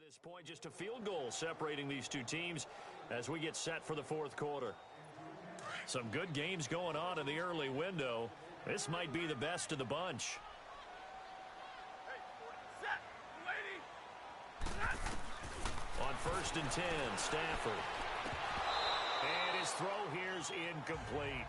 this point, just a field goal separating these two teams as we get set for the fourth quarter. Some good games going on in the early window. This might be the best of the bunch. On 1st and 10, Stafford. And his throw here's incomplete.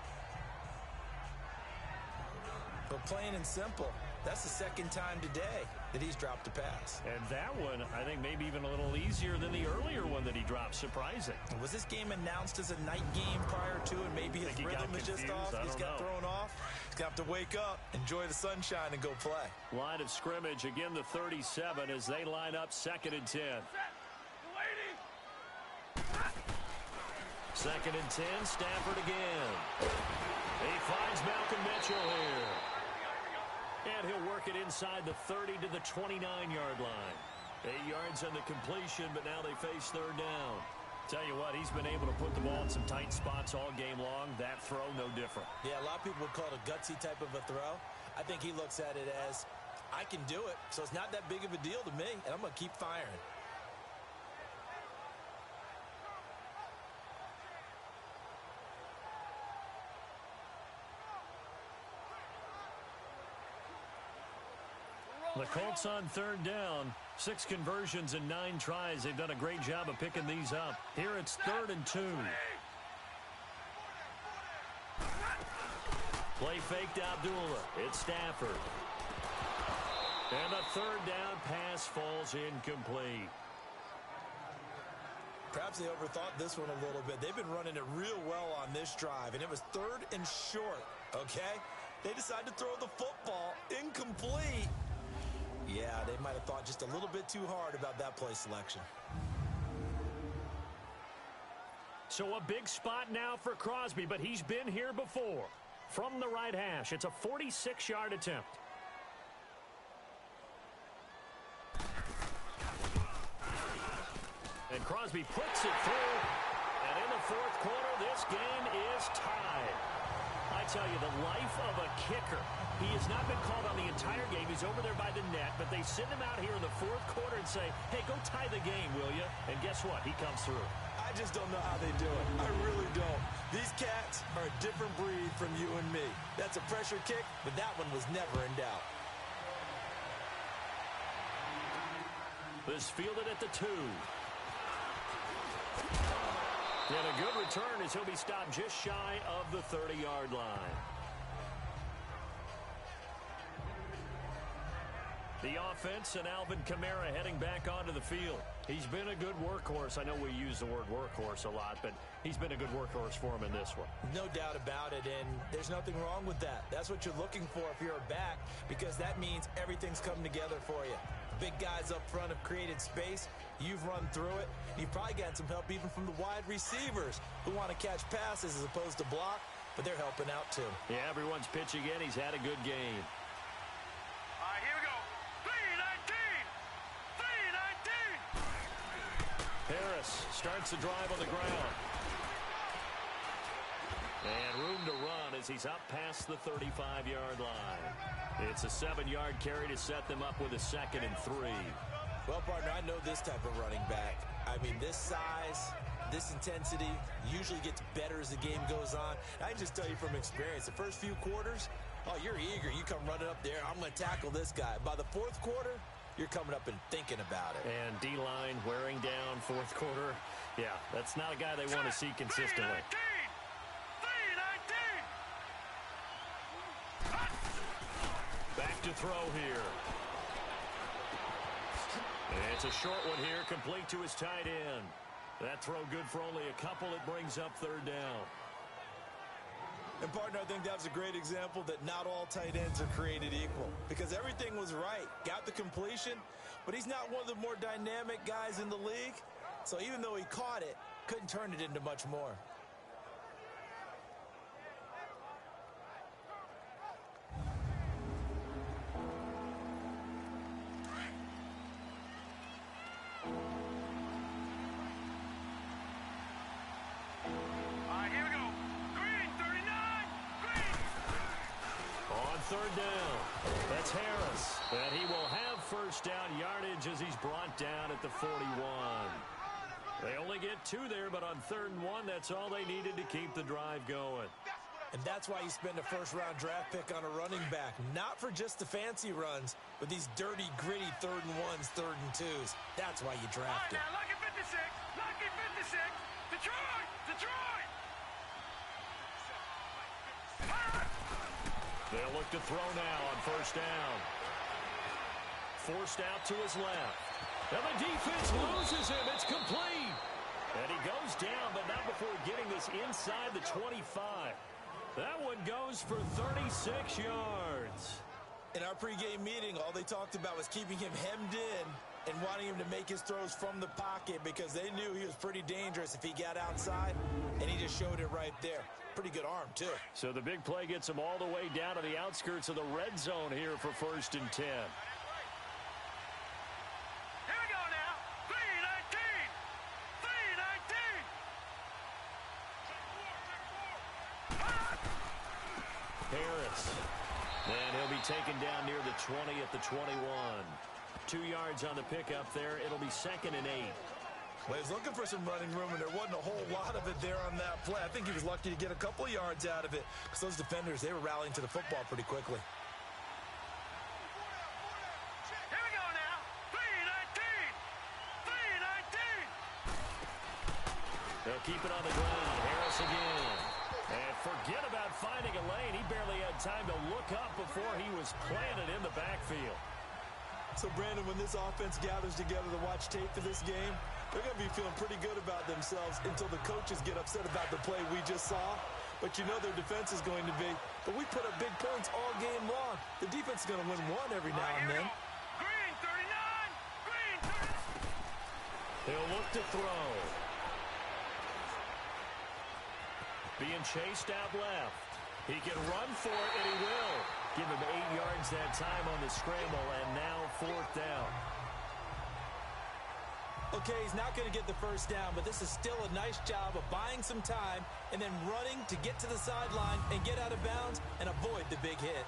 But plain and simple, that's the second time today that he's dropped a pass. And that one, I think, maybe even a little easier than the earlier one that he dropped. Surprising. Was this game announced as a night game prior to, and maybe his rhythm is just off? He's got thrown off. He's going to have to wake up, enjoy the sunshine, and go play. Line of scrimmage, again the 37 as they line up 2nd and 10. 2nd and 10, Stafford again. He finds Malcolm Mitchell here. And he'll work it inside the 30 to the 29-yard line. 8 yards on the completion, but now they face 3rd down. Tell you what, he's been able to put the ball in some tight spots all game long. That throw, no different. Yeah, a lot of people would call it a gutsy type of a throw. I think he looks at it as, I can do it, so it's not that big of a deal to me, and I'm going to keep firing. The Colts on 3rd down. 6 conversions and 9 tries. They've done a great job of picking these up. Here it's 3rd and 2. Play fake to Abdullah. It's Stafford. And the 3rd down pass falls incomplete. Perhaps they overthought this one a little bit. They've been running it real well on this drive, and it was 3rd and short, okay? They decided to throw the football incomplete. Yeah, they might have thought just a little bit too hard about that play selection. So a big spot now for Crosby, but he's been here before. From the right hash, it's a 46-yard attempt. And Crosby puts it through. And in the fourth quarter, this game is tied. I tell you, the life of a kicker. He has not been called on the entire game. He's over there by the net, but they send him out here in the fourth quarter and say, hey, go tie the game, will you? And guess what? He comes through. I just don't know how they do it. I really don't. These cats are a different breed from you and me. That's a pressure kick, but that one was never in doubt. This fielded at the 2. And a good return as he'll be stopped just shy of the 30-yard line. The offense and Alvin Kamara heading back onto the field. He's been a good workhorse. I know we use the word workhorse a lot, but he's been a good workhorse for him in this one. No doubt about it, and there's nothing wrong with that. That's what you're looking for if you're a back, because that means everything's coming together for you. Big guys up front have created space. You've run through it. You've probably gotten some help even from the wide receivers who want to catch passes as opposed to block, but they're helping out too. Yeah, everyone's pitching in. He's had a good game. All right, here we go. 3-19. Harris starts the drive on the ground. And room to run as he's up past the 35-yard line. It's a 7-yard carry to set them up with a 2nd and 3. Well, partner, I know this type of running back. I mean, this size, this intensity usually gets better as the game goes on. I can just tell you from experience, the first few quarters, oh, you're eager. You come running up there, I'm going to tackle this guy. By the fourth quarter, you're coming up and thinking about it. And D-line wearing down fourth quarter. Yeah, that's not a guy they want to see consistently. Back to throw here. And it's a short one here, complete to his tight end. That throw good for only a couple. It brings up 3rd down. And, partner, I think that was a great example that not all tight ends are created equal, because everything was right. Got the completion, but he's not one of the more dynamic guys in the league. So even though he caught it, couldn't turn it into much more. On 3rd down, that's Harris. And he will have first down yardage as he's brought down at the 41. They only get 2 there, but on 3rd and 1, that's all they needed to keep the drive going. And that's why you spend a first-round draft pick on a running back. Not for just the fancy runs, but these dirty, gritty 3rd and 1s, 3rd and 2s. That's why you draft him. Now, lucky 56, lucky 56. Detroit, Detroit. They'll look to throw now on first down. Forced out to his left. And the defense loses him. It's complete. And he goes down, but not before getting this inside the 25. That one goes for 36 yards. In our pregame meeting, all they talked about was keeping him hemmed in and wanting him to make his throws from the pocket because they knew he was pretty dangerous if he got outside, and he just showed it right there. Pretty good arm, too. So the big play gets him all the way down to the outskirts of the red zone here for 1st and 10. Here we go now. 3-19. 3-19. Harris. And he'll be taken down near the 20 at the 21. 2 yards on the pickup there. It'll be 2nd and 8. Well, he's looking for some running room, and there wasn't a whole lot of it there on that play. I think he was lucky to get a couple of yards out of it because those defenders, they were rallying to the football pretty quickly. Here we go now. 3-19. 3-19. They'll keep it on the ground. Harris again. And forget about finding a lane. He barely had time to look up before he was planted in the backfield. So, Brandon, when this offense gathers together to watch tape for this game, they're going to be feeling pretty good about themselves until the coaches get upset about the play we just saw. But you know their defense is going to be. But we put up big points all game long. The defense is going to win one every now and then. Green 39. Green 39. He'll look to throw. Being chased out left. He can run for it, and he will. Give him 8 yards that time on the scramble, and now 4th down. Okay, he's not going to get the first down, but this is still a nice job of buying some time and then running to get to the sideline and get out of bounds and avoid the big hit.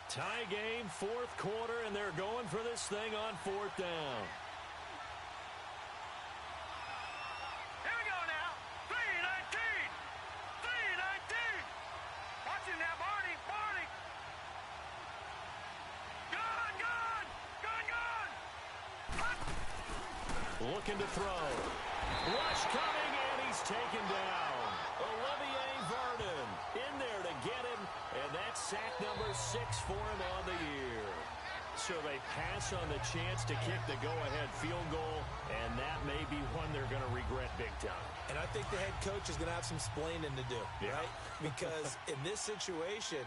Tie game, 4th quarter, and they're going for this thing on 4th down. Here we go now. 3-19. 3-19. Watch him now, Barney. Barney. Gun. Looking to throw. Rush coming, and he's taken down. Olivier Vernon in there to get him, and that's sack number 6 for him on the year. So they pass on the chance to kick the go-ahead field goal, and that may be one they're going to regret big time. And I think the head coach is going to have some splaining to do, right? Because in this situation,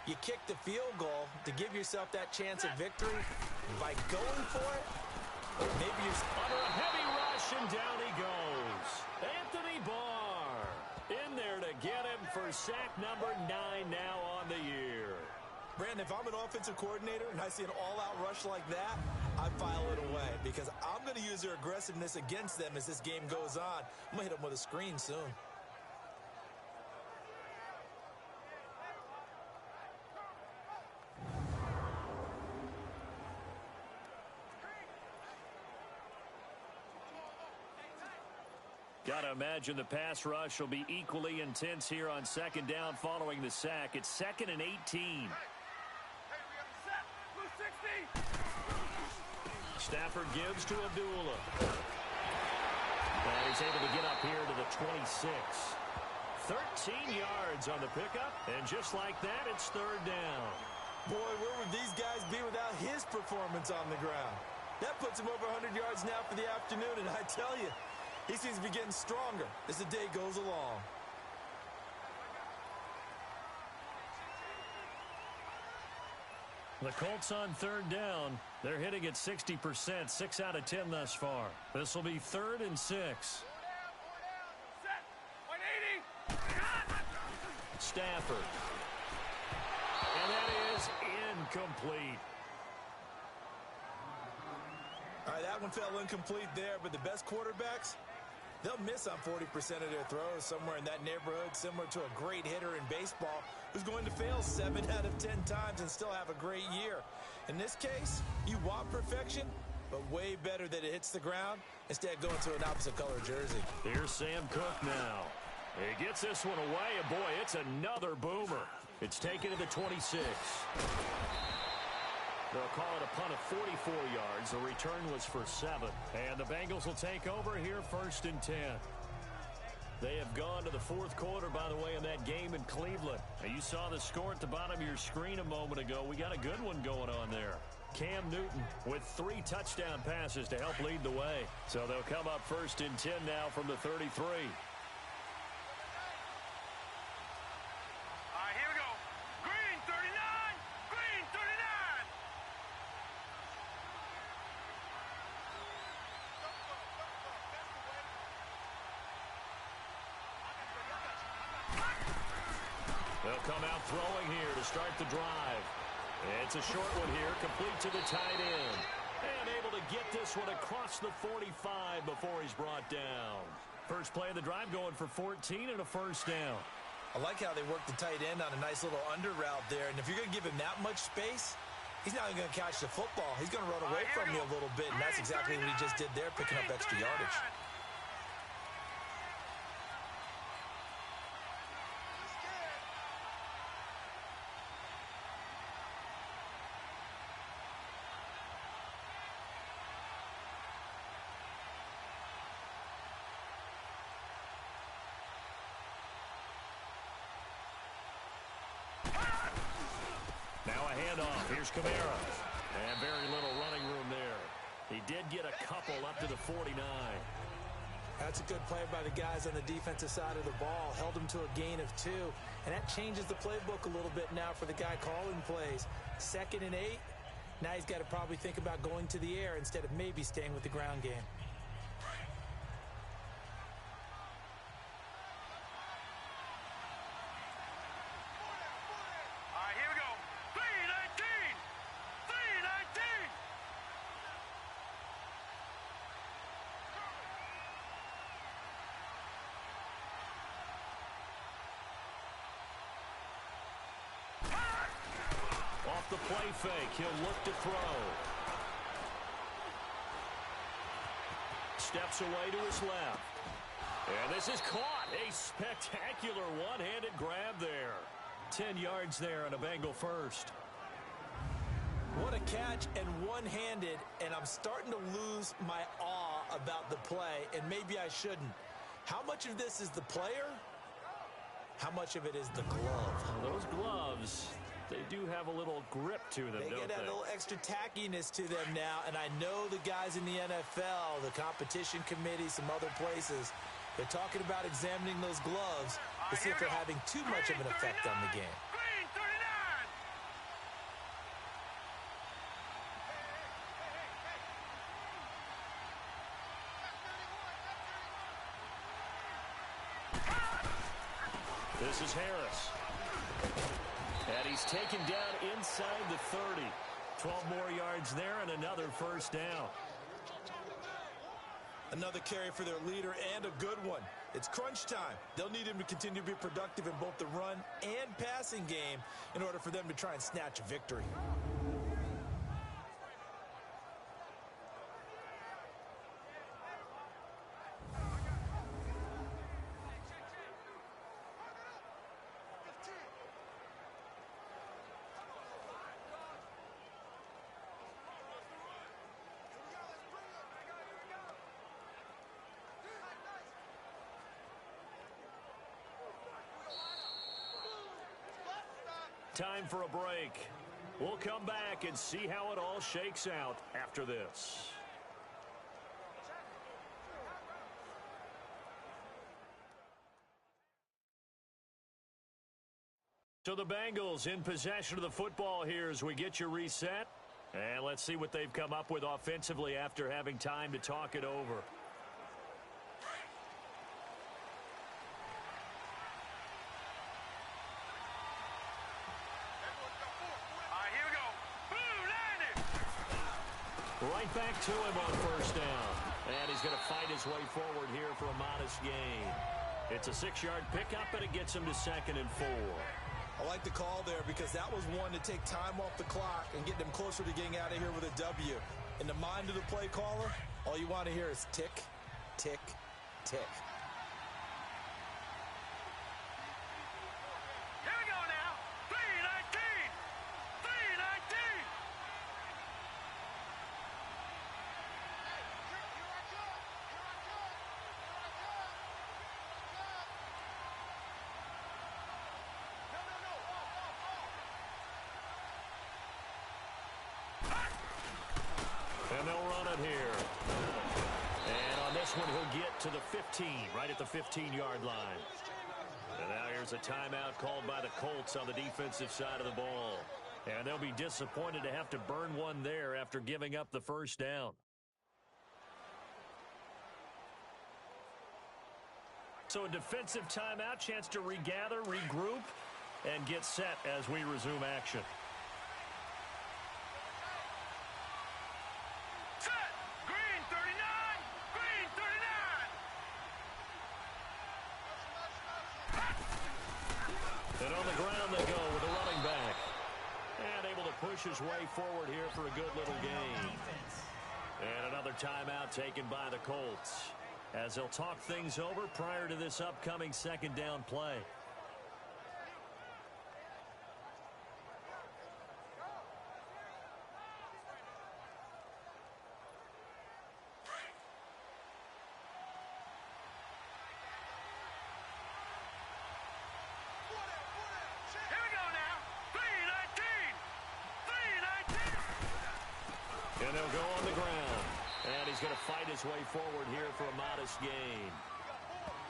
you kick the field goal to give yourself that chance at victory. By going for it, maybe you're under a heavy rush, and down he goes. Anthony Barr in there to get him for sack number 9 now on the year. Brandon, if I'm an offensive coordinator and I see an all-out rush like that, I file it away because I'm going to use their aggressiveness against them as this game goes on. I'm going to hit them with a screen soon. Got to imagine the pass rush will be equally intense here on 2nd down following the sack. It's 2nd and 18. Stafford gives to Abdullah. And he's able to get up here to the 26. 13 yards on the pickup, and just like that, it's 3rd down. Boy, where would these guys be without his performance on the ground? That puts him over 100 yards now for the afternoon, and I tell you, he seems to be getting stronger as the day goes along. The Colts on third down. They're hitting at 60%, 6 out of 10 thus far. This will be 3rd and 6. Set. 180. Stafford. And that is incomplete. All right, that one fell incomplete there, but the best quarterbacks, they'll miss on 40% of their throws, somewhere in that neighborhood, similar to a great hitter in baseball who's going to fail 7 out of 10 times and still have a great year. In this case, you want perfection, but way better that it hits the ground instead going to an opposite color jersey. Here's Sam Cook now. He gets this one away, and boy, it's another boomer. It's taken to the 26. They'll call it a punt of 44 yards. The return was for 7. And the Bengals will take over here 1st and 10. They have gone to the 4th quarter, by the way, in that game in Cleveland. Now, you saw the score at the bottom of your screen a moment ago. We got a good one going on there. Cam Newton with 3 touchdown passes to help lead the way. So they'll come up 1st and 10 now from the 33. Here we go. Green 39. Green 39. They'll come out throwing here to start the drive. It's a short one here, complete to the tight end. And able to get this one across the 45 before he's brought down. First play of the drive going for 14 and a 1st down. I like how they work the tight end on a nice little under route there. And if you're going to give him that much space, he's not even going to catch the football. He's going to run away from you a little bit, and that's exactly what he just did there, picking up extra yardage. Now a handoff. Here's Kamara. And very little running room there. He did get a couple up to the 49. That's a good play by the guys on the defensive side of the ball. Held him to a gain of 2. And that changes the playbook a little bit now for the guy calling plays. 2nd and 8. Now he's got to probably think about going to the air instead of maybe staying with the ground game. Here we go. 319. 319. Off the play fake, he'll look to throw. Steps away to his left. And this is caught. A spectacular one-handed grab there. 10 yards there on a Bengal first. What a catch, and one-handed, and I'm starting to lose my awe about the play, and maybe I shouldn't. How much of this is the player? How much of it is the glove? Well, those gloves, they do have a little grip to them, They don't get a little extra tackiness to them now, and I know the guys in the NFL, the competition committee, some other places, they're talking about examining those gloves to see if they're having too much of an effect on the game. Green 39. This is Harris. And he's taken down inside the 30. 12 more yards there and another 1st down. Another carry for their leader, and a good one. It's crunch time. They'll need him to continue to be productive in both the run and passing game in order for them to try and snatch a victory. Time for a break. We'll come back and see how it all shakes out after this. So the Bengals in possession of the football here as we get you reset. And let's see what they've come up with offensively after having time to talk it over. Here we go. Boom, landed. Right back to him on first down. And he's going to fight his way forward here for a modest gain. It's a 6-yard pickup, and it gets him to 2nd and 4. I like the call there because that was one to take time off the clock and get them closer to getting out of here with a W. In the mind of the play caller, all you want to hear is tick, tick, tick. Here we go now. 319. 319. And they'll run it here. And on this one, he'll get to the 15, right at the 15-yard line. And now here's a timeout called by the Colts on the defensive side of the ball. And they'll be disappointed to have to burn one there after giving up the first down. So a defensive timeout, chance to regather, regroup, and get set as we resume action. Set. Green 39. Green 39. And on the ground they go with the running back. And able to push his way forward here for a good little gain. And another timeout taken by the Colts, as they'll talk things over prior to this upcoming 2nd down play. Here we go now. 319. 319. And they'll go on the ground. And he's going to fight his way forward here for a modest gain.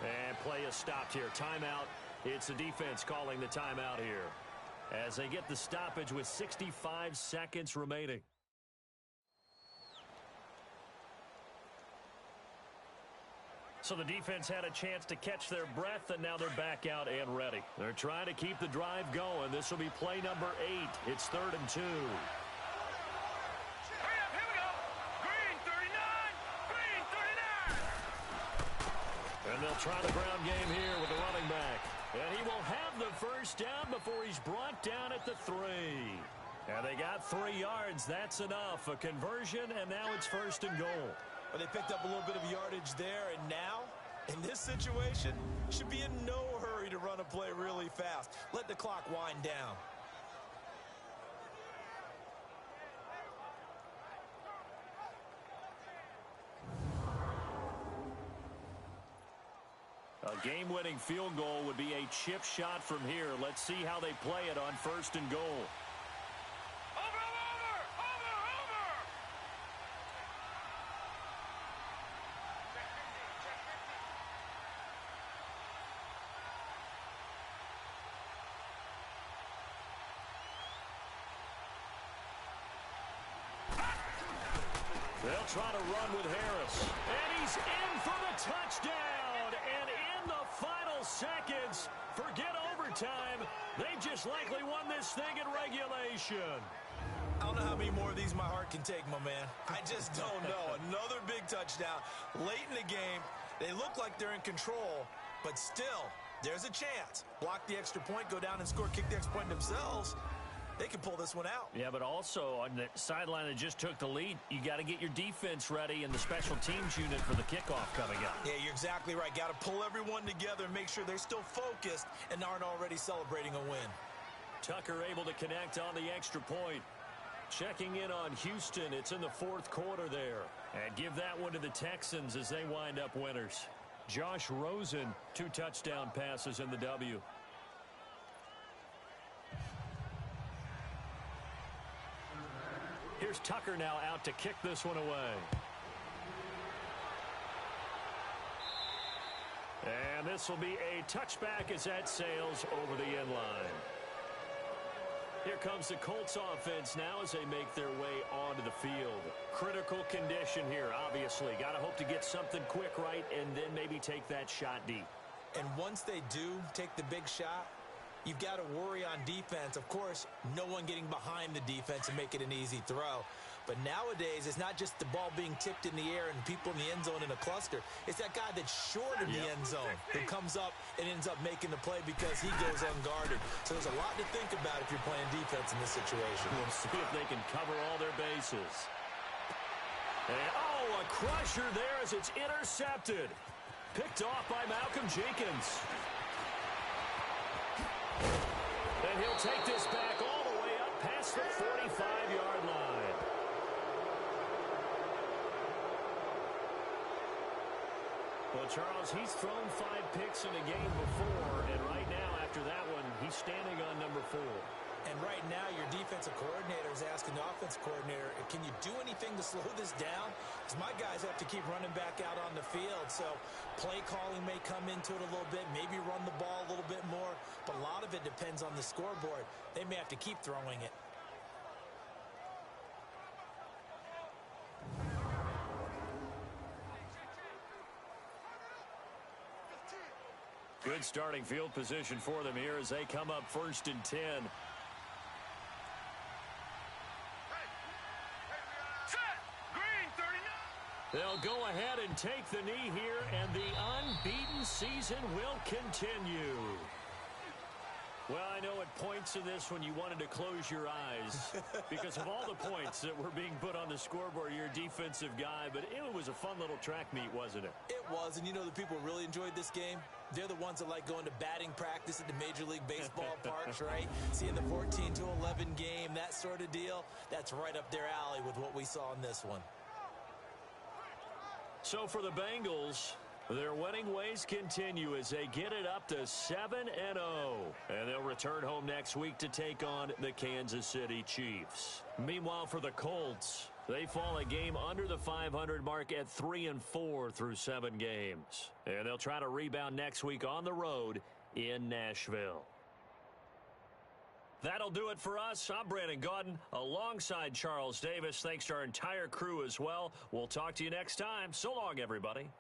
And play is stopped here. Timeout. It's the defense calling the timeout here, as they get the stoppage with 65 seconds remaining. So the defense had a chance to catch their breath, and now they're back out and ready. They're trying to keep the drive going. This will be play number 8. It's 3rd and 2. Hurry up. Here we go. Green 39. Green 39. And they'll try the ground game here with the running back. And he will have the first down before he's brought down at the 3. And they got 3 yards. That's enough. A conversion, and now it's 1st and goal. But they picked up a little bit of yardage there, and now, in this situation, should be in no hurry to run a play really fast. Let the clock wind down. A game-winning field goal would be a chip shot from here. Let's see how they play it on 1st and goal. Over. They'll try to run with Harris. And he's in for the touchdown. And in the final seconds, forget overtime. They just likely won this thing in regulation. I don't know how many more of these my heart can take, my man. I just don't know. Another big touchdown late in the game. They look like they're in control, but still, there's a chance. Block the extra point, go down and score, kick the extra point themselves. They can pull this one out. Yeah, but also on the sideline that just took the lead, you got to get your defense ready and the special teams unit for the kickoff coming up. Yeah, you're exactly right. Got to pull everyone together and make sure they're still focused and aren't already celebrating a win. Tucker able to connect on the extra point. Checking in on Houston. It's in the 4th quarter there. And give that one to the Texans as they wind up winners. Josh Rosen, 2 touchdown passes in the W. Here's Tucker now out to kick this one away. And this will be a touchback as that sails over the end line. Here comes the Colts offense now as they make their way onto the field. Critical condition here, obviously. Got to hope to get something quick right and then maybe take that shot deep. And once they do take the big shot, you've got to worry on defense. Of course, no one getting behind the defense and make it an easy throw. But nowadays, it's not just the ball being tipped in the air and people in the end zone in a cluster. It's that guy that's short of the end zone who comes up and ends up making the play because he goes unguarded. So there's a lot to think about if you're playing defense in this situation. We'll see if they can cover all their bases. And, oh, a crusher there as it's intercepted. Picked off by Malcolm Jenkins. And he'll take this back all the way up past the 45-yard line. Well, Charles, he's thrown 5 picks in a game before, and right now, after that one, he's standing on number 4. And right now, your defensive coordinator is asking the offensive coordinator, can you do anything to slow this down? Because my guys have to keep running back out on the field. So play calling may come into it a little bit, maybe run the ball a little bit more. But a lot of it depends on the scoreboard. They may have to keep throwing it. Good starting field position for them here as they come up 1st and 10. They'll go ahead and take the knee here, and the unbeaten season will continue. Well, I know at points in this when you wanted to close your eyes because of all the points that were being put on the scoreboard. You're a defensive guy, but it was a fun little track meet, wasn't it? It was, and you know the people who really enjoyed this game? They're the ones that like going to batting practice at the Major League Baseball parks, right? Seeing the 14-11 game, that sort of deal, that's right up their alley with what we saw in this one. So for the Bengals, their winning ways continue as they get it up to 7-0. And they'll return home next week to take on the Kansas City Chiefs. Meanwhile, for the Colts, they fall a game under the 500 mark at 3-4 through 7 games. And they'll try to rebound next week on the road in Nashville. That'll do it for us. I'm Brandon Gaudin alongside Charles Davis. Thanks to our entire crew as well. We'll talk to you next time. So long, everybody.